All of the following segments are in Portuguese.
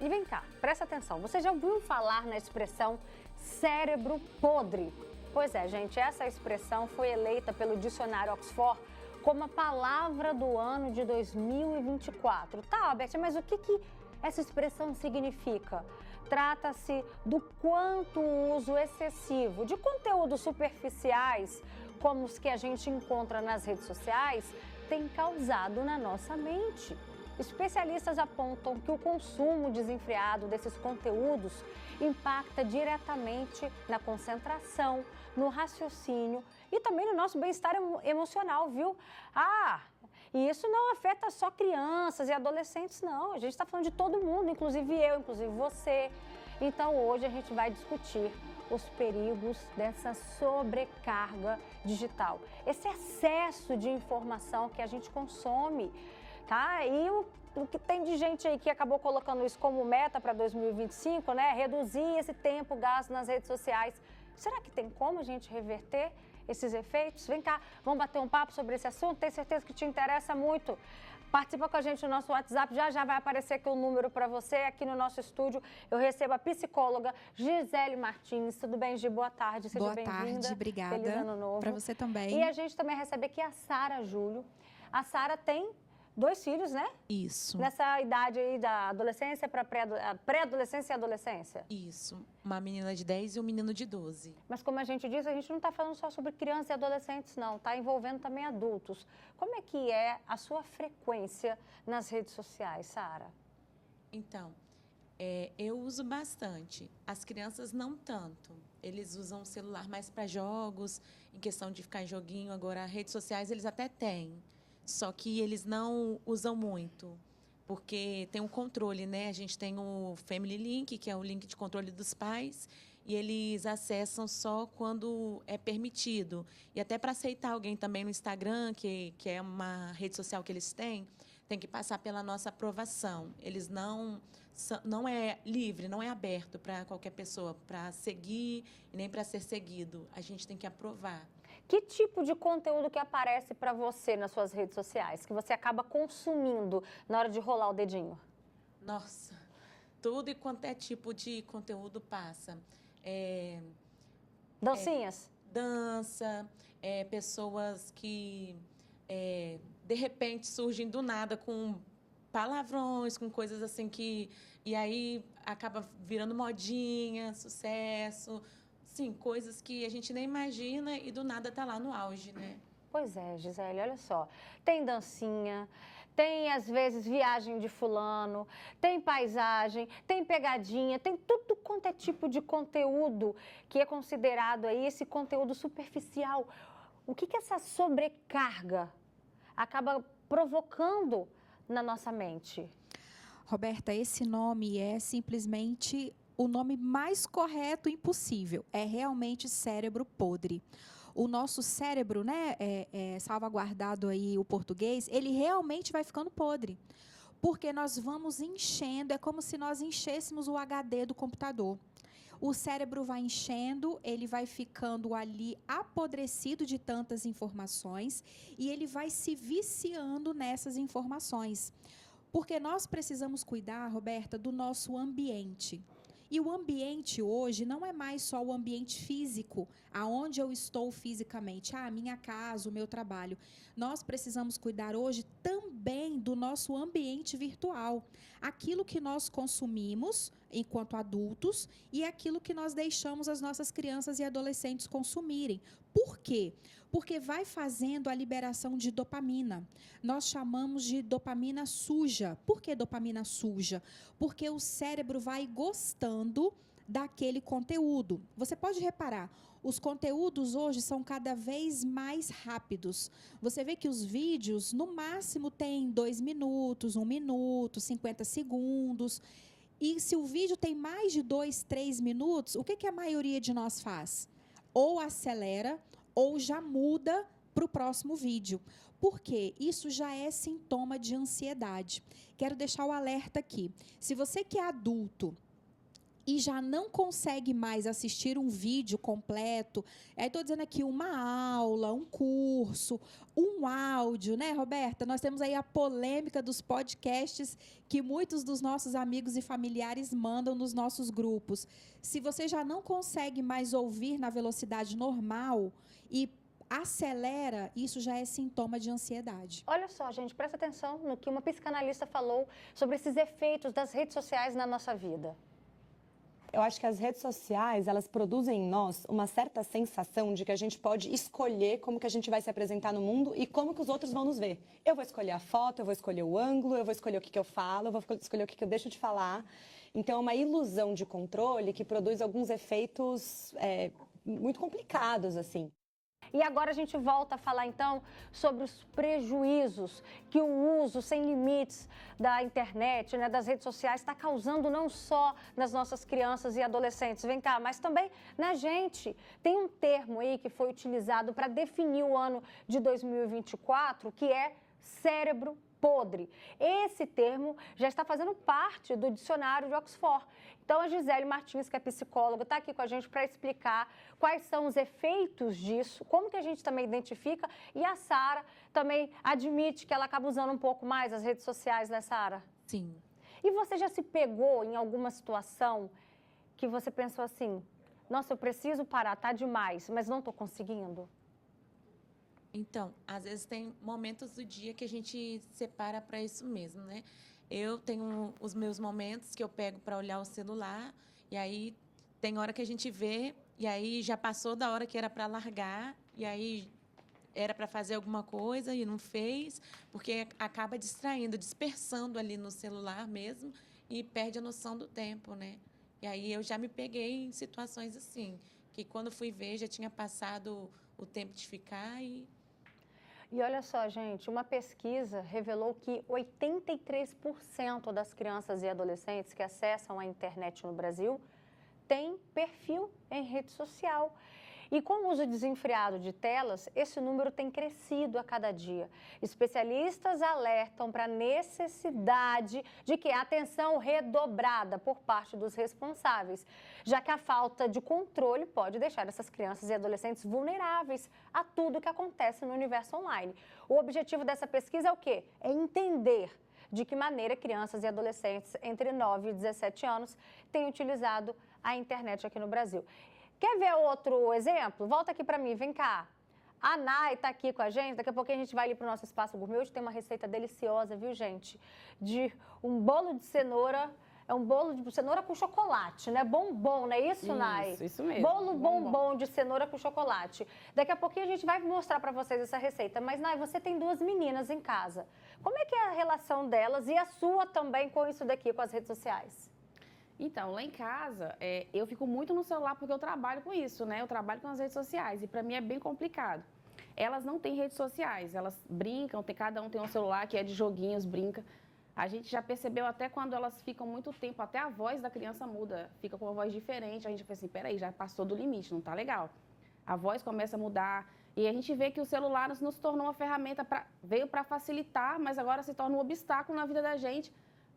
E vem cá, presta atenção, você já ouviu falar na expressão cérebro podre? Pois é, gente, essa expressão foi eleita pelo dicionário Oxford como a palavra do ano de 2024. Tá, Albert, mas o que essa expressão significa? Trata-se do quanto o uso excessivo de conteúdos superficiais, como os que a gente encontra nas redes sociais, tem causado na nossa mente. Especialistas apontam que o consumo desenfreado desses conteúdos impacta diretamente na concentração, no raciocínio e também no nosso bem-estar emocional, viu? E isso não afeta só crianças e adolescentes, não. A gente está falando de todo mundo, inclusive eu, inclusive você. Então, hoje a gente vai discutir os perigos dessa sobrecarga digital, esse excesso de informação que a gente consome, tá? E o que tem de gente aí que acabou colocando isso como meta para 2025, né? Reduzir esse tempo gasto nas redes sociais. Será que tem como a gente reverter esses efeitos? Vem cá, vamos bater um papo sobre esse assunto? Tenho certeza que te interessa muito. Participa com a gente no nosso WhatsApp, já vai aparecer aqui o número para você. Aqui no nosso estúdio eu recebo a psicóloga Gisele Martins. Tudo bem, Gi? Boa tarde, seja bem-vinda. Boa tarde, obrigada. Feliz ano novo. Para você também. E a gente também recebe aqui a Sara Júlio. A Sara tem 2 filhos, né? Isso. Nessa idade aí da adolescência para pré-adolescência e adolescência? Isso. Uma menina de 10 e um menino de 12. Mas como a gente disse, a gente não está falando só sobre crianças e adolescentes, não. Está envolvendo também adultos. Como é que é a sua frequência nas redes sociais, Sara? Então, eu uso bastante. As crianças não tanto. Eles usam o celular mais para jogos, em questão de ficar em joguinho. Agora, redes sociais eles até têm. Só que eles não usam muito, porque tem um controle, né? A gente tem o Family Link, que é o link de controle dos pais, e eles acessam só quando é permitido. E até para aceitar alguém também no Instagram, que é uma rede social que eles têm, tem que passar pela nossa aprovação. Eles não é livre, não é aberto para qualquer pessoa, para seguir e nem para ser seguido. A gente tem que aprovar. Que tipo de conteúdo que aparece para você nas suas redes sociais, que você acaba consumindo na hora de rolar o dedinho? Nossa, tudo e quanto é tipo de conteúdo passa. Dancinhas? Dança, pessoas que, de repente, surgem do nada com palavrões, com coisas assim que... E aí acaba virando modinha, sucesso... Sim, coisas que a gente nem imagina e do nada tá lá no auge, né? Pois é, Gisele, olha só. Tem dancinha, tem, às vezes, viagem de fulano, tem paisagem, tem pegadinha, tem tudo quanto é tipo de conteúdo que é considerado aí esse conteúdo superficial. O que essa sobrecarga acaba provocando na nossa mente? Roberta, esse nome é simplesmente o nome mais correto impossível. É realmente cérebro podre. O nosso cérebro, né, salvaguardado aí o português, ele realmente vai ficando podre. Porque nós vamos enchendo, é como se nós enchêssemos o HD do computador. O cérebro vai enchendo, ele vai ficando ali apodrecido de tantas informações e ele vai se viciando nessas informações. Porque nós precisamos cuidar, Roberta, do nosso ambiente. E o ambiente hoje não é mais só o ambiente físico, aonde eu estou fisicamente, a minha casa, o meu trabalho. Nós precisamos cuidar hoje também do nosso ambiente virtual. Aquilo que nós consumimos enquanto adultos e aquilo que nós deixamos as nossas crianças e adolescentes consumirem. Por quê? Porque vai fazendo a liberação de dopamina. Nós chamamos de dopamina suja. Por que dopamina suja? Porque o cérebro vai gostando daquele conteúdo. Você pode reparar, os conteúdos hoje são cada vez mais rápidos. Você vê que os vídeos, no máximo, têm 2 minutos, 1 minuto, 50 segundos. E se o vídeo tem mais de 2, 3 minutos, o que a maioria de nós faz? Ou acelera, ou já muda para o próximo vídeo. Por quê? Isso já é sintoma de ansiedade. Quero deixar o alerta aqui. Se você que é adulto e já não consegue mais assistir um vídeo completo, aí estou dizendo aqui uma aula, um curso, um áudio, né, Roberta? Nós temos aí a polêmica dos podcasts que muitos dos nossos amigos e familiares mandam nos nossos grupos. Se você já não consegue mais ouvir na velocidade normal e acelera, isso já é sintoma de ansiedade. Olha só, gente, presta atenção no que uma psicanalista falou sobre esses efeitos das redes sociais na nossa vida. Eu acho que as redes sociais, elas produzem em nós uma certa sensação de que a gente pode escolher como que a gente vai se apresentar no mundo e como que os outros vão nos ver. Eu vou escolher a foto, eu vou escolher o ângulo, eu vou escolher o que eu falo, eu vou escolher o que eu deixo de falar. Então, é uma ilusão de controle que produz alguns efeitos muito complicados, assim. E agora a gente volta a falar, então, sobre os prejuízos que o uso sem limites da internet, né, das redes sociais, está causando não só nas nossas crianças e adolescentes, vem cá, mas também na gente. Tem um termo aí que foi utilizado para definir o ano de 2024, que é cérebro podre. Esse termo já está fazendo parte do dicionário de Oxford. Então, a Gisele Martins, que é psicóloga, está aqui com a gente para explicar quais são os efeitos disso, como que a gente também identifica, e a Sara também admite que ela acaba usando um pouco mais as redes sociais, né, Sara? Sim. E você já se pegou em alguma situação que você pensou assim, nossa, eu preciso parar, tá demais, mas não estou conseguindo? Então, às vezes tem momentos do dia que a gente separa para isso mesmo, né? Eu tenho os meus momentos que eu pego para olhar o celular, e aí tem hora que a gente vê, e aí já passou da hora que era para largar, e aí era para fazer alguma coisa e não fez, porque acaba distraindo, dispersando ali no celular mesmo, e perde a noção do tempo, né? E aí eu já me peguei em situações assim, que quando fui ver já tinha passado o tempo de ficar e... E olha só, gente, uma pesquisa revelou que 83% das crianças e adolescentes que acessam a internet no Brasil têm perfil em rede social. E com o uso desenfreado de telas, esse número tem crescido a cada dia. Especialistas alertam para a necessidade de que a atenção redobrada por parte dos responsáveis, já que a falta de controle pode deixar essas crianças e adolescentes vulneráveis a tudo que acontece no universo online. O objetivo dessa pesquisa é o quê? É entender de que maneira crianças e adolescentes entre 9 e 17 anos têm utilizado a internet aqui no Brasil. Quer ver outro exemplo? Volta aqui para mim, vem cá. A Nai está aqui com a gente, daqui a pouquinho a gente vai ali para o nosso Espaço Gourmet. Hoje tem uma receita deliciosa, viu, gente? De um bolo de cenoura, é um bolo de cenoura com chocolate, né? Bombom, não é isso, Nai? Isso mesmo. Bolo bombom de cenoura com chocolate. Daqui a pouquinho a gente vai mostrar para vocês essa receita. Mas, Nai, você tem 2 meninas em casa. Como é que é a relação delas e a sua também com isso daqui, com as redes sociais? Então, lá em casa, eu fico muito no celular porque eu trabalho com isso, né? Eu trabalho com as redes sociais e para mim é bem complicado. Elas não têm redes sociais, elas brincam, cada um tem um celular que é de joguinhos, brinca. A gente já percebeu até quando elas ficam muito tempo, até a voz da criança muda, fica com uma voz diferente. A gente fala assim, peraí, já passou do limite, não tá legal. A voz começa a mudar e a gente vê que o celular nos tornou uma ferramenta, veio para facilitar, mas agora se torna um obstáculo na vida da gente.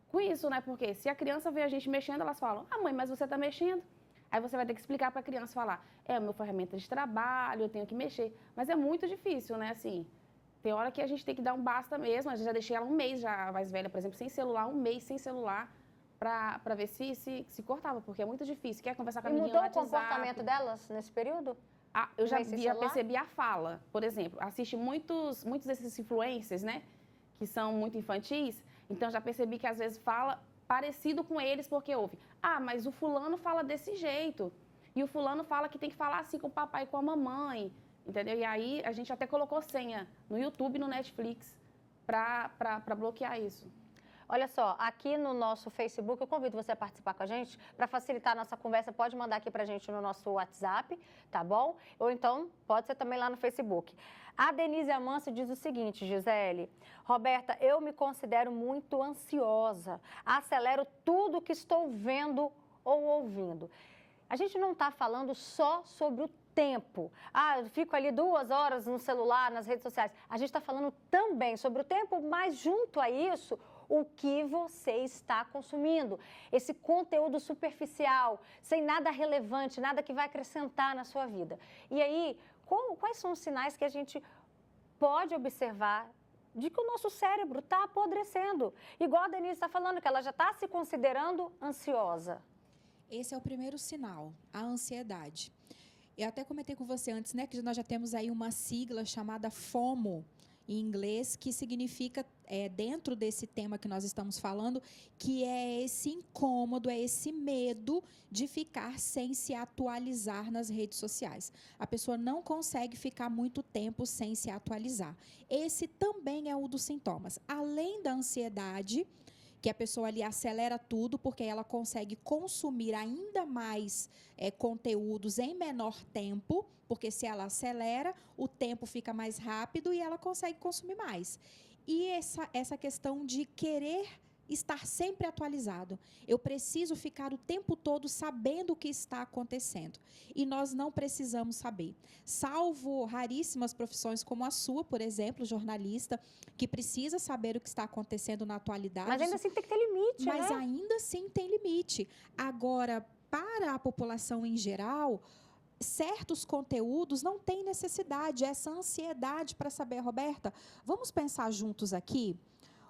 Com isso, né? Porque se a criança vê a gente mexendo, elas falam, ah, mãe, mas você está mexendo. Aí você vai ter que explicar para a criança, falar, é a minha ferramenta de trabalho, eu tenho que mexer. Mas é muito difícil, né? Assim, tem hora que a gente tem que dar um basta mesmo. A gente já deixei ela um mês, já mais velha, por exemplo, sem celular, um mês sem celular, para ver se cortava, porque é muito difícil. Quer conversar com a menina no WhatsApp. E mudou o comportamento delas nesse período? Ah, eu já percebi a fala. Por exemplo, assiste muitos desses influencers, né? Que são muito infantis. Então, já percebi que às vezes fala parecido com eles, porque ouve. Ah, mas o fulano fala desse jeito. E o fulano fala que tem que falar assim com o papai e com a mamãe. Entendeu? E aí, a gente até colocou senha no YouTube e no Netflix para bloquear isso. Olha só, aqui no nosso Facebook, eu convido você a participar com a gente. Para facilitar a nossa conversa, pode mandar aqui para a gente no nosso WhatsApp, tá bom? Ou então, pode ser também lá no Facebook. A Denise Amâncio diz o seguinte, Gisele, Roberta, eu me considero muito ansiosa, acelero tudo que estou vendo ou ouvindo. A gente não está falando só sobre o tempo. Ah, eu fico ali 2 horas no celular, nas redes sociais. A gente está falando também sobre o tempo, mas junto a isso, o que você está consumindo. Esse conteúdo superficial, sem nada relevante, nada que vai acrescentar na sua vida. E aí, quais são os sinais que a gente pode observar de que o nosso cérebro está apodrecendo? Igual a Denise está falando, que ela já está se considerando ansiosa. Esse é o primeiro sinal, a ansiedade. Eu até comentei com você antes, né, que nós já temos aí uma sigla chamada FOMO, em inglês, que significa, dentro desse tema que nós estamos falando, que é esse incômodo, é esse medo de ficar sem se atualizar nas redes sociais. A pessoa não consegue ficar muito tempo sem se atualizar. Esse também é um dos sintomas. Além da ansiedade, que a pessoa ali acelera tudo, porque ela consegue consumir ainda mais conteúdos em menor tempo, porque se ela acelera, o tempo fica mais rápido e ela consegue consumir mais. E essa questão de querer estar sempre atualizado. Eu preciso ficar o tempo todo sabendo o que está acontecendo. E nós não precisamos saber. Salvo raríssimas profissões como a sua, por exemplo, jornalista, que precisa saber o que está acontecendo na atualidade. Mas ainda assim tem que ter limite, né? Mas ainda assim tem limite. Agora, para a população em geral, certos conteúdos não têm necessidade, essa ansiedade para saber. Roberta, vamos pensar juntos aqui?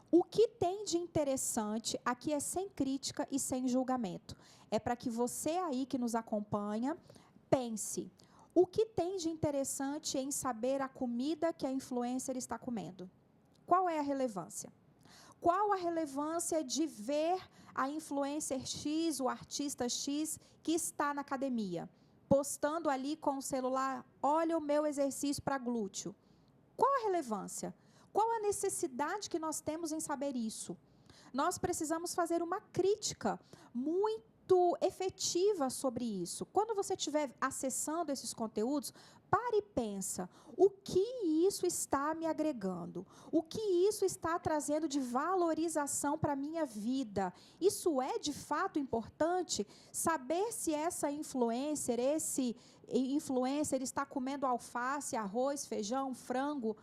O que tem de interessante, aqui é sem crítica e sem julgamento. É para que você aí que nos acompanha, pense. O que tem de interessante em saber a comida que a influencer está comendo? Qual é a relevância? Qual a relevância de ver a influencer X, o artista X, que está na academia, postando ali com o celular, olha o meu exercício para glúteo? Qual a relevância? Qual a necessidade que nós temos em saber isso? Nós precisamos fazer uma crítica muito efetiva sobre isso. Quando você estiver acessando esses conteúdos, pare e pensa, o que isso está me agregando? O que isso está trazendo de valorização para a minha vida? Isso é de fato importante? Saber se essa influencer, esse influencer está comendo alface, arroz, feijão, frango,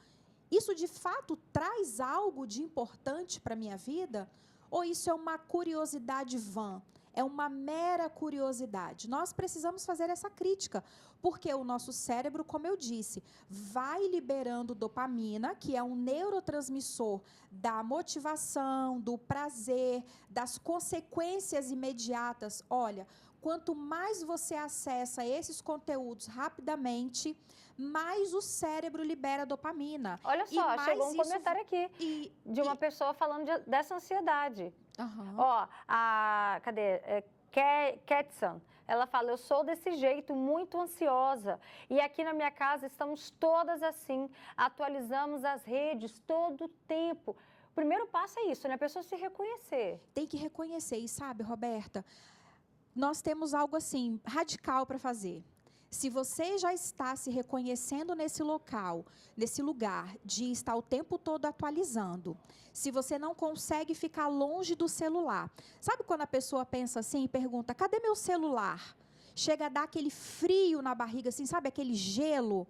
isso de fato traz algo de importante para a minha vida? Ou isso é uma curiosidade vã? É uma mera curiosidade? Nós precisamos fazer essa crítica, porque o nosso cérebro, como eu disse, vai liberando dopamina, que é um neurotransmissor da motivação, do prazer, das consequências imediatas. Olha, quanto mais você acessa esses conteúdos rapidamente, mais o cérebro libera dopamina. Olha só, chegou um comentário aqui de uma pessoa falando dessa ansiedade. Uhum. Ó, cadê? Ketsan, ela fala, eu sou desse jeito, muito ansiosa. E aqui na minha casa estamos todas assim, atualizamos as redes todo o tempo. O primeiro passo é isso, né? A pessoa se reconhecer. Tem que reconhecer. E sabe, Roberta, nós temos algo assim, radical para fazer. Se você já está se reconhecendo nesse local, nesse lugar de estar o tempo todo atualizando, se você não consegue ficar longe do celular, sabe quando a pessoa pensa assim e pergunta, cadê meu celular? Chega a dar aquele frio na barriga, assim, sabe, aquele gelo,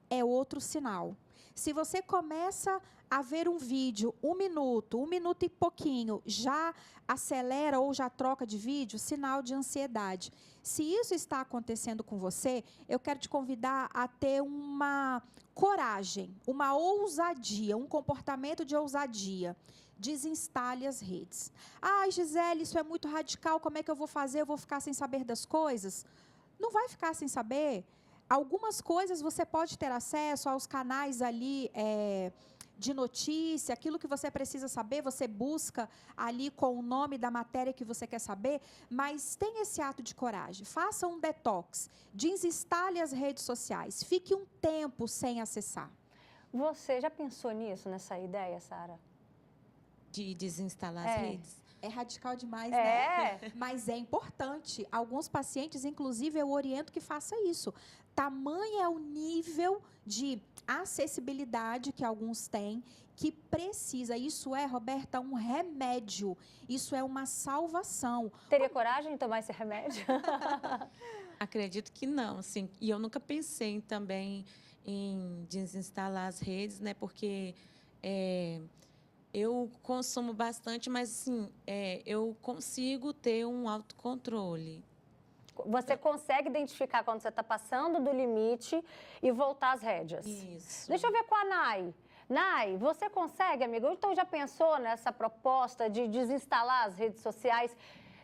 é outro sinal. Se você começa a ver um vídeo, 1 minuto e pouquinho, já acelera ou já troca de vídeo, sinal de ansiedade. Se isso está acontecendo com você, eu quero te convidar a ter uma coragem, uma ousadia, um comportamento de ousadia. Desinstale as redes. Ah, Gisele, isso é muito radical, como é que eu vou fazer? Eu vou ficar sem saber das coisas? Não vai ficar sem saber. Algumas coisas você pode ter acesso aos canais ali de notícia, aquilo que você precisa saber, você busca ali com o nome da matéria que você quer saber, mas tenha esse ato de coragem, faça um detox, desinstale as redes sociais, fique um tempo sem acessar. Você já pensou nisso, nessa ideia, Sara? De desinstalar as redes? É radical demais, né? Mas é importante. Alguns pacientes, inclusive, eu oriento que faça isso. Tamanho é o nível de acessibilidade que alguns têm, que precisa. Isso é, Roberta, um remédio. Isso é uma salvação. Teria coragem de tomar esse remédio? Acredito que não, sim. E eu nunca pensei também em desinstalar as redes, né? Porque Eu consumo bastante, mas assim, eu consigo ter um autocontrole. Você consegue identificar quando você está passando do limite e voltar às rédeas? Isso. Deixa eu ver com a Nai. Nai, você consegue, amiga? Então já pensou nessa proposta de desinstalar as redes sociais,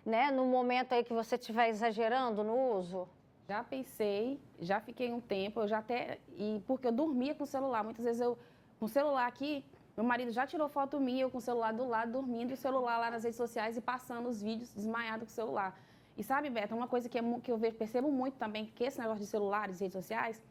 né, no momento aí que você estiver exagerando no uso? Já pensei, já fiquei um tempo, eu já até. Porque eu dormia com o celular. Muitas vezes eu, com o celular aqui, meu marido já tirou foto minha, eu com o celular do lado, dormindo, e o celular lá nas redes sociais e passando os vídeos desmaiado com o celular. E sabe, Beto, uma coisa que eu percebo muito também, que esse negócio de celulares, redes sociais,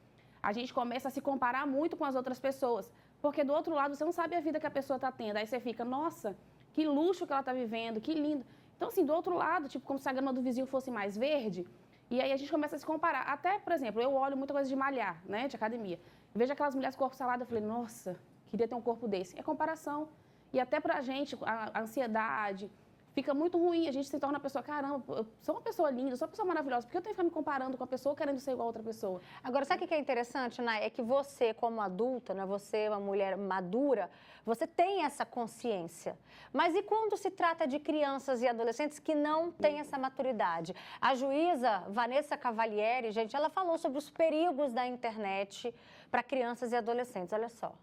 a gente começa a se comparar muito com as outras pessoas. Porque do outro lado, você não sabe a vida que a pessoa está tendo. Aí você fica, nossa, que luxo que ela está vivendo, que lindo. Então, assim, do outro lado, tipo, como se a grama do vizinho fosse mais verde, e aí a gente começa a se comparar. Até, por exemplo, eu olho muita coisa de malhar, né, de academia. Vejo aquelas mulheres com corpo sarado, eu falei, nossa, queria ter um corpo desse. É comparação. E até pra gente, a ansiedade fica muito ruim. A gente se torna uma pessoa, caramba, eu sou uma pessoa linda, eu sou uma pessoa maravilhosa. Por que eu tenho que ficar me comparando com a pessoa querendo ser igual a outra pessoa? Agora, sabe o que é interessante, Nai? É que você, como adulta, né, você é uma mulher madura, você tem essa consciência. Mas e quando se trata de crianças e adolescentes que não têm essa maturidade? A juíza Vanessa Cavalieri, gente, ela falou sobre os perigos da internet para crianças e adolescentes. Olha só.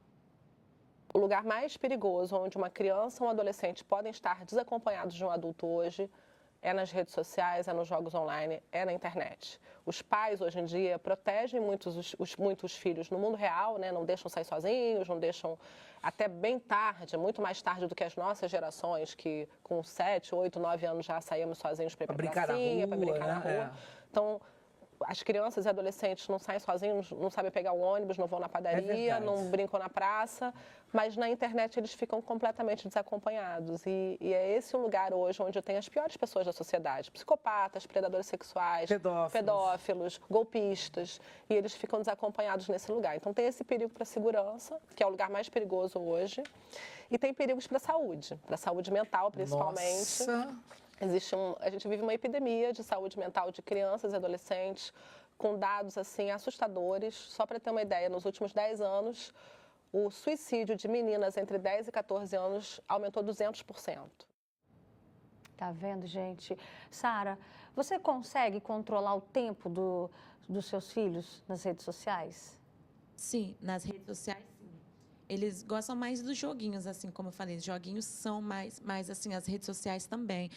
O lugar mais perigoso onde uma criança ou um adolescente podem estar desacompanhados de um adulto hoje é nas redes sociais, é nos jogos online, é na internet. Os pais, hoje em dia, protegem muitos filhos no mundo real, né? Não deixam sair sozinhos, não deixam até bem tarde, muito mais tarde do que as nossas gerações, que com 7, 8, 9 anos já saímos sozinhos para ir para brincar pracinha, na para brincar na rua, né? rua. Então, as crianças e adolescentes não saem sozinhos, não sabem pegar o ônibus, não vão na padaria, não brincam na praça, mas na internet eles ficam completamente desacompanhados. E é esse o lugar hoje onde eu tenho as piores pessoas da sociedade. Psicopatas, predadores sexuais, pedófilos, golpistas, e eles ficam desacompanhados nesse lugar. Então tem esse perigo para a segurança, que é o lugar mais perigoso hoje, e tem perigos para a saúde mental principalmente. Nossa. A gente vive uma epidemia de saúde mental de crianças e adolescentes, com dados assim assustadores. Só para ter uma ideia, nos últimos 10 anos, o suicídio de meninas entre 10 e 14 anos aumentou 200%. Tá vendo, gente? Sara, você consegue controlar o tempo dos seus filhos nas redes sociais? Sim, nas redes sociais, sim. Eles gostam mais dos joguinhos, assim, como eu falei. Os joguinhos são mais assim, as redes sociais também.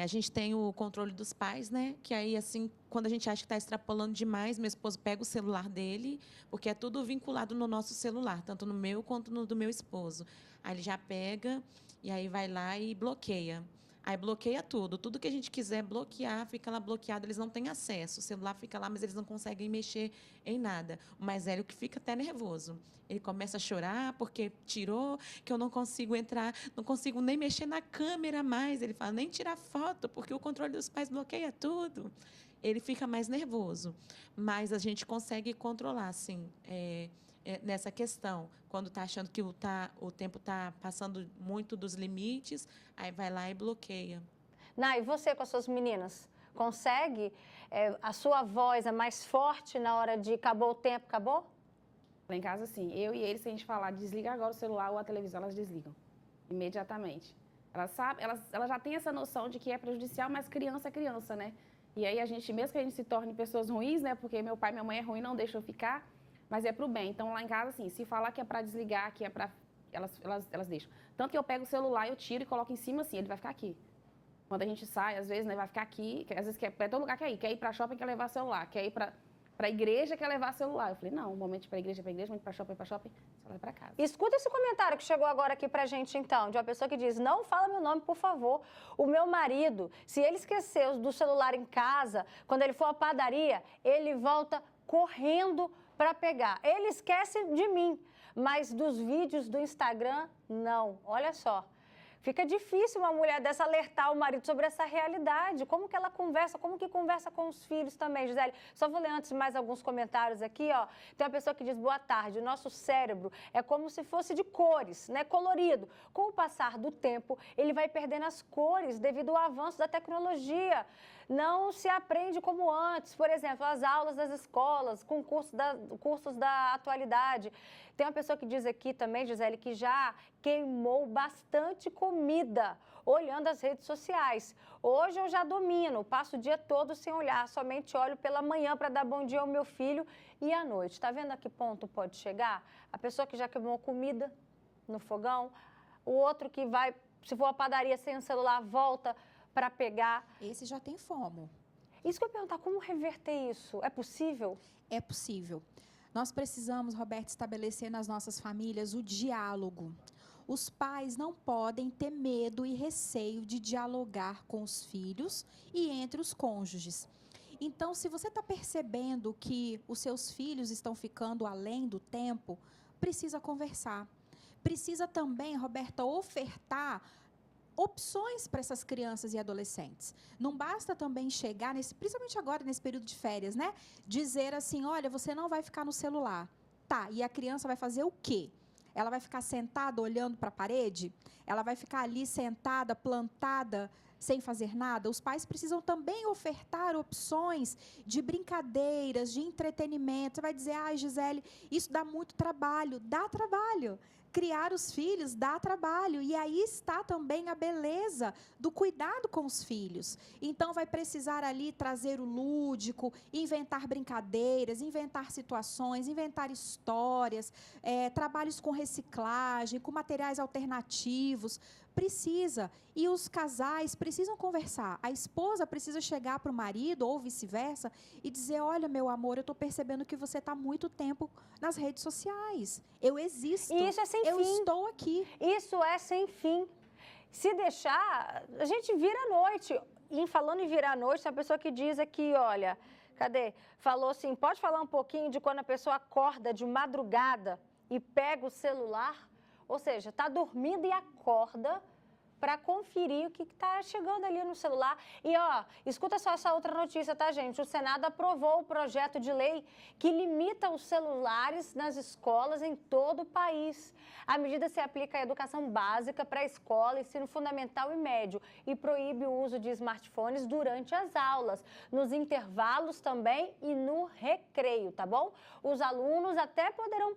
A gente tem o controle dos pais, né? Que aí, assim, quando a gente acha que está extrapolando demais, meu esposo pega o celular dele, porque é tudo vinculado no nosso celular, tanto no meu quanto no do meu esposo. Aí ele já pega e aí vai lá e bloqueia. Aí bloqueia tudo que a gente quiser bloquear, fica lá bloqueado, eles não têm acesso. O celular fica lá, mas eles não conseguem mexer em nada. O mais velho que fica até nervoso. Ele começa a chorar porque tirou, que eu não consigo entrar, não consigo nem mexer na câmera mais. Ele fala, nem tirar foto, porque o controle dos pais bloqueia tudo. Ele fica mais nervoso. Mas a gente consegue controlar, sim, nessa questão. Quando está achando que o tempo está passando muito dos limites, aí vai lá e bloqueia. Nai, e você com as suas meninas, consegue? A sua voz é mais forte na hora de acabou o tempo, acabou? Lá em casa, sim. Eu e eles, se a gente falar, desliga agora o celular ou a televisão, elas desligam. Imediatamente. Elas já têm essa noção de que é prejudicial, mas criança é criança, né? E aí a gente, mesmo que a gente se torne pessoas ruins, né? Porque meu pai e minha mãe é ruim, não deixam eu ficar, mas é pro bem. Então, lá em casa, assim, se falar que é para desligar, que é para... Elas deixam. Tanto que eu pego o celular, eu tiro e coloco em cima, assim, ele vai ficar aqui. Quando a gente sai, às vezes, né, vai ficar aqui, às vezes, todo lugar quer ir para shopping, quer levar celular, quer ir para a igreja, quer levar celular. Eu falei, não, um momento para a igreja, momento para shopping, celular para casa. Escuta esse comentário que chegou agora aqui pra gente, então, de uma pessoa que diz, não fala meu nome, por favor. O meu marido, se ele esqueceu do celular em casa, quando ele for à padaria, ele volta correndo para pegar. Ele esquece de mim, mas dos vídeos do Instagram, não. Olha só. Fica difícil uma mulher dessa alertar o marido sobre essa realidade. Como que ela conversa? Como que conversa com os filhos também, Gisele? Só vou ler antes mais alguns comentários aqui, ó. Tem uma pessoa que diz, boa tarde, o nosso cérebro é como se fosse de cores, né? Colorido. Com o passar do tempo, ele vai perdendo as cores devido ao avanço da tecnologia. Não se aprende como antes. Por exemplo, as aulas das escolas, com cursos da atualidade. Tem uma pessoa que diz aqui também, Gisele, que já queimou bastante comida olhando as redes sociais. Hoje eu já domino, passo o dia todo sem olhar, somente olho pela manhã para dar bom dia ao meu filho e à noite. Está vendo a que ponto pode chegar? A pessoa que já queimou comida no fogão, o outro que vai, se for à padaria sem o celular, volta para pegar. Esse já tem FOMO. Isso que eu ia perguntar, como reverter isso? É possível? É possível. Nós precisamos, Roberto, estabelecer nas nossas famílias o diálogo. Os pais não podem ter medo e receio de dialogar com os filhos e entre os cônjuges. Então, se você está percebendo que os seus filhos estão ficando além do tempo, precisa conversar. Precisa também, Roberta, ofertar opções para essas crianças e adolescentes. Não basta também chegar, principalmente agora, nesse período de férias, né? Dizer assim, olha, você não vai ficar no celular. Tá, e a criança vai fazer o quê? Ela vai ficar sentada olhando para a parede? Ela vai ficar ali sentada, plantada, sem fazer nada? Os pais precisam também ofertar opções de brincadeiras, de entretenimento. Você vai dizer, Gisele, isso dá muito trabalho. Dá trabalho. Criar os filhos dá trabalho, e aí está também a beleza do cuidado com os filhos. Então, vai precisar ali trazer o lúdico, inventar brincadeiras, inventar situações, inventar histórias, trabalhos com reciclagem, com materiais alternativos. Precisa. E os casais precisam conversar. A esposa precisa chegar para o marido, ou vice-versa, e dizer, olha, meu amor, eu estou percebendo que você está há muito tempo nas redes sociais. Eu existo. E isso é sem fim. Eu estou aqui. Isso é sem fim. Se deixar, a gente vira à noite. E falando em virar à noite, tem uma pessoa que diz aqui, olha, cadê? Falou assim, pode falar um pouquinho de quando a pessoa acorda de madrugada e pega o celular? Ou seja, está dormindo e acorda para conferir o que está chegando ali no celular. E, escuta só essa outra notícia, tá, gente? O Senado aprovou o projeto de lei que limita os celulares nas escolas em todo o país. A medida se aplica à educação básica, pré-escola, ensino fundamental e médio e proíbe o uso de smartphones durante as aulas, nos intervalos também e no recreio, tá bom? Os alunos até poderão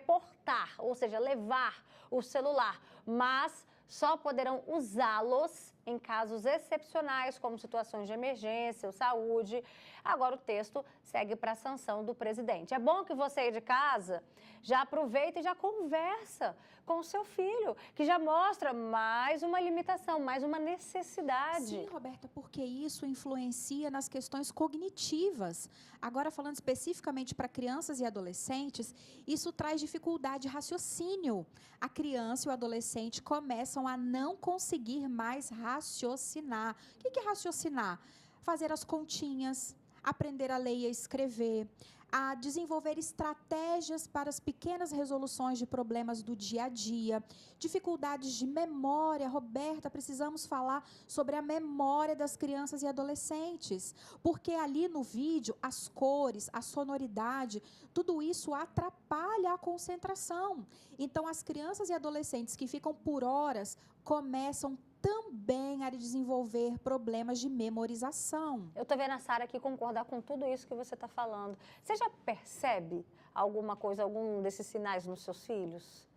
portar, ou seja, levar o celular, mas só poderão usá-los em casos excepcionais, como situações de emergência ou saúde. Agora o texto segue para a sanção do presidente. É bom que você aí de casa já aproveita e já conversa com o seu filho, que já mostra mais uma limitação, mais uma necessidade. Sim, Roberta, porque isso influencia nas questões cognitivas. Agora, falando especificamente para crianças e adolescentes, isso traz dificuldade de raciocínio. A criança e o adolescente começam a não conseguir mais raciocinar. O que é raciocinar? Fazer as continhas, aprender a ler e a escrever, a desenvolver estratégias para as pequenas resoluções de problemas do dia a dia, dificuldades de memória. Roberta, precisamos falar sobre a memória das crianças e adolescentes, porque ali no vídeo, as cores, a sonoridade, tudo isso atrapalha a concentração. Então, as crianças e adolescentes que ficam por horas começam também a desenvolver problemas de memorização. Eu estou vendo a Sara aqui concordar com tudo isso que você está falando. Você já percebe alguma coisa, algum desses sinais nos seus filhos?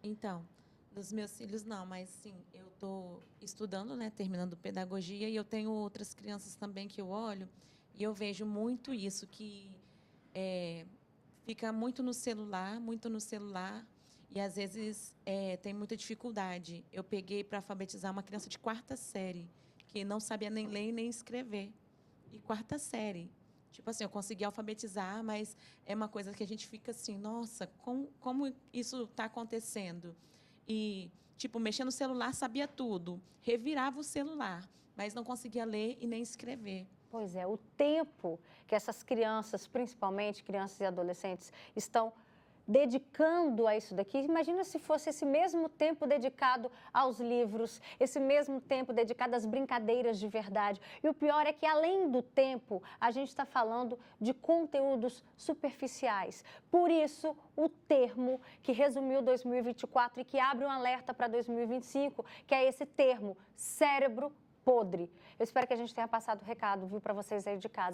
Então, dos meus filhos não, mas sim, eu estou estudando, né, terminando pedagogia, e eu tenho outras crianças também que eu olho e eu vejo muito isso, que fica muito no celular, e às vezes tem muita dificuldade. Eu peguei para alfabetizar uma criança de 4ª série, que não sabia nem ler nem escrever. E 4ª série. Tipo assim, eu consegui alfabetizar, mas é uma coisa que a gente fica assim, nossa, como isso está acontecendo? E, tipo, mexendo no celular, sabia tudo. Revirava o celular, mas não conseguia ler e nem escrever. Pois é, o tempo que essas crianças, principalmente crianças e adolescentes, estão dedicando a isso daqui. Imagina se fosse esse mesmo tempo dedicado aos livros, esse mesmo tempo dedicado às brincadeiras de verdade. E o pior é que, além do tempo, a gente está falando de conteúdos superficiais. Por isso, o termo que resumiu 2024 e que abre um alerta para 2025, que é esse termo, cérebro podre. Eu espero que a gente tenha passado o recado, viu, para vocês aí de casa.